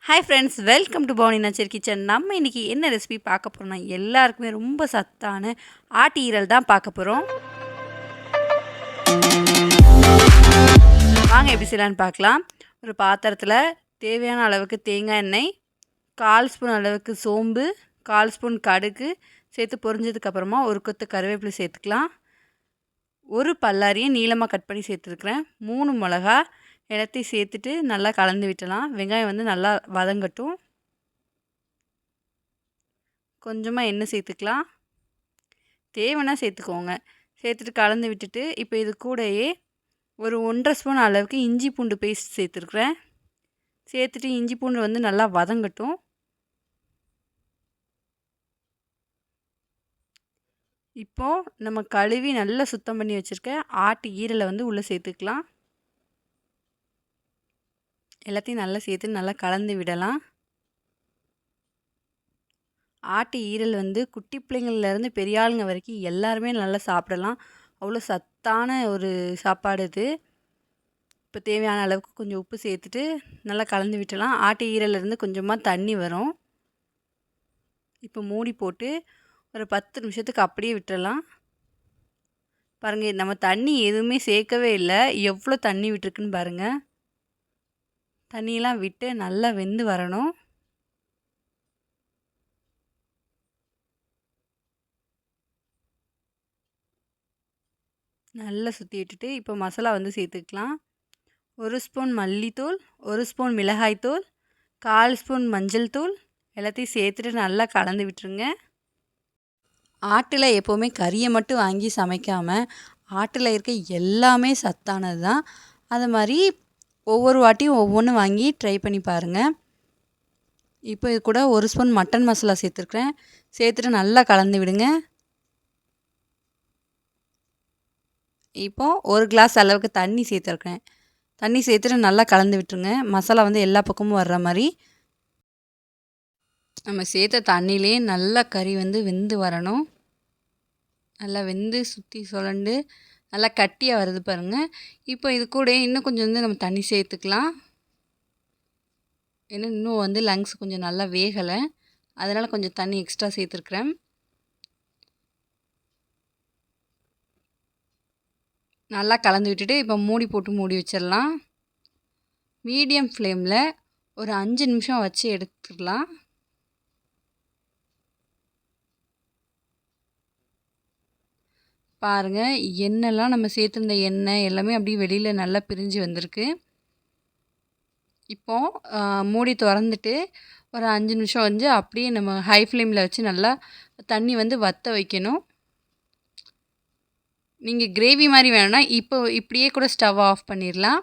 Hi friends, welcome to Pavuni nature kitchen. நம்ம இன்றைக்கி என்ன ரெசிபி பார்க்க போகிறோம்னா, எல்லாருக்குமே ரொம்ப சத்தான ஆட்டு ஈரல் தான் பார்க்க போகிறோம். வாங்க எப்படி செய்யலான்னு பார்க்கலாம். ஒரு பாத்திரத்தில் தேவையான அளவுக்கு தேங்காய் எண்ணெய், 1/4 ஸ்பூன் அளவுக்கு சோம்பு, 1/4 ஸ்பூன் கடுகு சேர்த்து பொரிஞ்சதுக்கப்புறமா ஒரு கொத்து கருவேப்பிலை சேர்த்துக்கலாம். ஒரு பல்லாரியை நீளமாக கட் பண்ணி சேர்த்துருக்குறேன். 3 மிளகா எல்லாத்தையும் சேர்த்துட்டு நல்லா கலந்து விட்டலாம். வெங்காயம் வந்து நல்லா வதங்கட்டும். கொஞ்சமாக எண்ணெய் சேர்த்துக்கலாம். தேவைன்னா சேர்த்துக்கோங்க. சேர்த்துட்டு கலந்து விட்டுட்டு இப்போ இது கூடயே ஒரு 1/2 ஸ்பூன் அளவுக்கு இஞ்சி பூண்டு பேஸ்ட் சேர்த்துருக்குறேன். சேர்த்துட்டு இஞ்சி பூண்டு வந்து நல்லா வதங்கட்டும். இப்போது நம்ம கழுவி நல்லா சுத்தம் பண்ணி வச்சுருக்க ஆட்டு ஈரலை வந்து உள்ளே சேர்த்துக்கலாம். எல்லாத்தையும் நல்லா சேர்த்து நல்லா கலந்து விடலாம். ஆட்டு ஈரல் வந்து குட்டி பிள்ளைங்கள்லேருந்து பெரிய ஆளுங்க வரைக்கும் எல்லாருமே நல்லா சாப்பிடலாம். அவ்வளோ சத்தான ஒரு சாப்பாடு இது. இப்போ தேவையான அளவுக்கு கொஞ்சம் உப்பு சேர்த்துட்டு நல்லா கலந்து விட்டலாம். ஆட்டு ஈரல்லேருந்து கொஞ்சமாக தண்ணி வரும். இப்போ மூடி போட்டு ஒரு 10 நிமிஷத்துக்கு அப்படியே விட்டுறலாம். பாருங்கள், நம்ம தண்ணி எதுவுமே சேர்க்கவே இல்லை. எவ்வளோ தண்ணி விட்டுருக்குன்னு பாருங்கள். தண்ணியெல்லாம் விட்டு நல்லா வெந்து வரணும். நல்லா சுற்றி விட்டுட்டு இப்போ மசாலா வந்து சேர்த்துக்கலாம். 1 ஸ்பூன் மல்லித்தூள், 1 ஸ்பூன் மிளகாய்த்தூள், 1/4 ஸ்பூன் மஞ்சள் தூள் எல்லாத்தையும் சேர்த்துட்டு நல்லா கலந்து விட்டுருங்க. ஆட்டில் எப்போவுமே கறியை மட்டும் வாங்கி சமைக்காமல் ஆட்டில் இருக்க எல்லாமே சத்தானது தான். அது மாதிரி ஒவ்வொரு வாட்டியும் ஒவ்வொன்று வாங்கி ட்ரை பண்ணி பாருங்கள். இப்போ இது கூட 1 ஸ்பூன் மட்டன் மசாலா சேர்த்துருக்குறேன். சேர்த்துட்டு நல்லா கலந்து விடுங்க. இப்போது 1 கிளாஸ் அளவுக்கு தண்ணி சேர்த்துருக்குறேன். தண்ணி சேர்த்துட்டு நல்லா கலந்து விட்டுருங்க. மசாலா வந்து எல்லா பக்கமும் வர்ற மாதிரி நம்ம சேர்த்த தண்ணியிலே நல்லா கறி வந்து வெந்து வரணும். நல்லா வெந்து சுற்றி சுரண்டு நல்லா கட்டியாக வருது பாருங்கள். இப்போ இது கூட இன்னும் கொஞ்சம் வந்து நம்ம தண்ணி சேர்த்துக்கலாம். ஏன்னா இன்னும் வந்து லங்ஸ் கொஞ்சம் நல்லா வேகலை, அதனால் கொஞ்சம் தண்ணி எக்ஸ்ட்ரா சேர்த்துருக்குறேன். நல்லா கலந்து விட்டுட்டு இப்போ மூடி போட்டு மூடி வச்சிடலாம். மீடியம் ஃப்ளேமில் ஒரு 5 நிமிஷம் வச்சு எடுத்துடலாம். பாருங்கள், எண்ணெய்லாம் நம்ம சேர்த்துருந்த எண்ணெய் எல்லாமே அப்படியே வெளியில் நல்லா பிரிஞ்சு வந்திருக்கு. இப்போது மூடி திறந்துட்டு ஒரு 5 நிமிஷம் வந்து அப்படியே நம்ம ஹை ஃப்ளேமில் வச்சு நல்லா தண்ணி வந்து வற்ற வைக்கணும். நீங்கள் கிரேவி மாதிரி வேணும்னா இப்போ இப்படியே கூட ஸ்டவ் ஆஃப் பண்ணிடலாம்.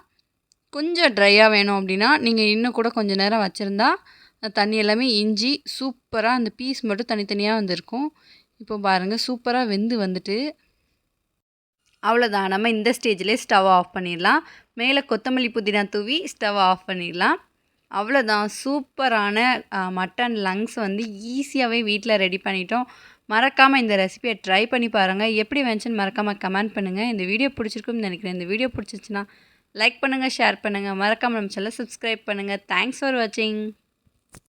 கொஞ்சம் ட்ரையாக வேணும் அப்படின்னா நீங்கள் இன்னும் கூட கொஞ்சம் நேரம் வச்சுருந்தா தண்ணி எல்லாமே இஞ்சி சூப்பராக அந்த பீஸ் மட்டும் தனித்தனியாக வந்திருக்கும். இப்போ பாருங்கள், சூப்பராக வெந்து வந்துட்டு அவ்வளோதான். நம்ம இந்த ஸ்டேஜ்லேயே ஸ்டவ் ஆஃப் பண்ணிடலாம். மேலே கொத்தமல்லி புதினா தூவி ஸ்டவ் ஆஃப் பண்ணிடலாம். அவ்வளோதான். சூப்பரான மட்டன் லங்ஸ் வந்து ஈஸியாகவே வீட்டில் ரெடி பண்ணிட்டோம். மறக்காமல் இந்த ரெசிபியை ட்ரை பண்ணி பாருங்கள். எப்படி வந்துச்சுன்னு மறக்காமல் கமெண்ட் பண்ணுங்கள். இந்த வீடியோ பிடிச்சிருக்குன்னு நினைக்கிறேன். இந்த வீடியோ பிடிச்சிச்சின்னா லைக் பண்ணுங்கள், ஷேர் பண்ணுங்கள். மறக்காமல் நம்ம சேனலை சப்ஸ்கிரைப் பண்ணுங்கள். தேங்க்ஸ் ஃபார் வாட்சிங்.